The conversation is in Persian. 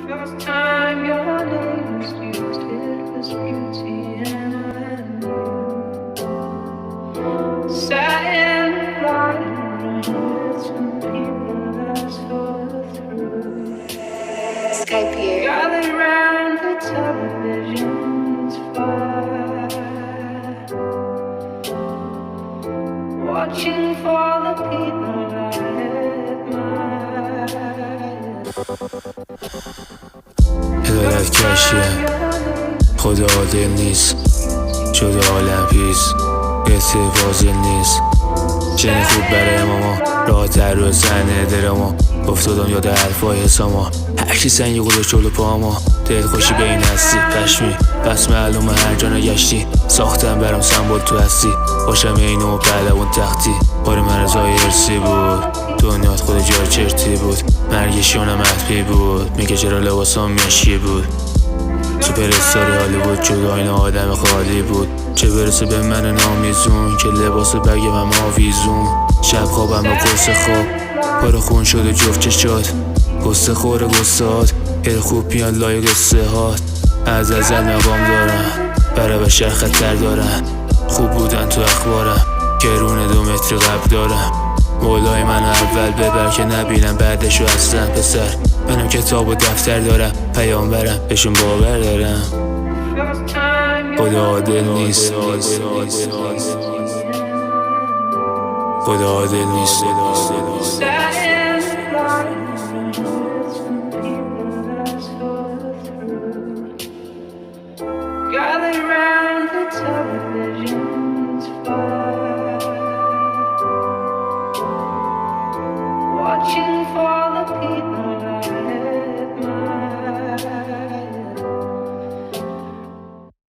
First time your name was used, it was beauty, and I knew. Sat in the garden with some people I saw through. Skype here. Gathered round the television's fire, watching for the people I admire. هدایت کشیه خدا عادل نیست، شده عالم پیس کسی فاضل نیست. چنین خوب برای ماما راه تر رو سنه درما افتادم یاد حرفای حساما. هرکی سنگی گذاشت جلو پاما، دل خوشی به این هستی پشمی پس معلومه هر جا نگشتی. ساختم برام سمبول تو هستی باشم اینو پهلوون تختی. بار من رضای ارسی بود، دنیات خود جا چرتی بود. مرگشونم حتمی بود، میگه چرا لباسام مشکی بود. سوپر استاری هالیوود جدا این آدم خالی بود. چه برسه به من نامیزون که لباس بگم هم آویزون. شب خوابم با قصه خواب پاره خون شده جفت چشات. قصه خوره گستاد که خوب میاد لای قصه هات. از ازل مقام دارن برای بشر خطر دارن. خوب بودن تو اخبارم گرون 2 متر قبل دارم. مولای من اول ببر که نبینم بعدشو اصلا. پسر منم کتاب و دفتر دارم، پیامبرم بهشون باور دارم. خدا عادل نیست، خدا عادل نیست.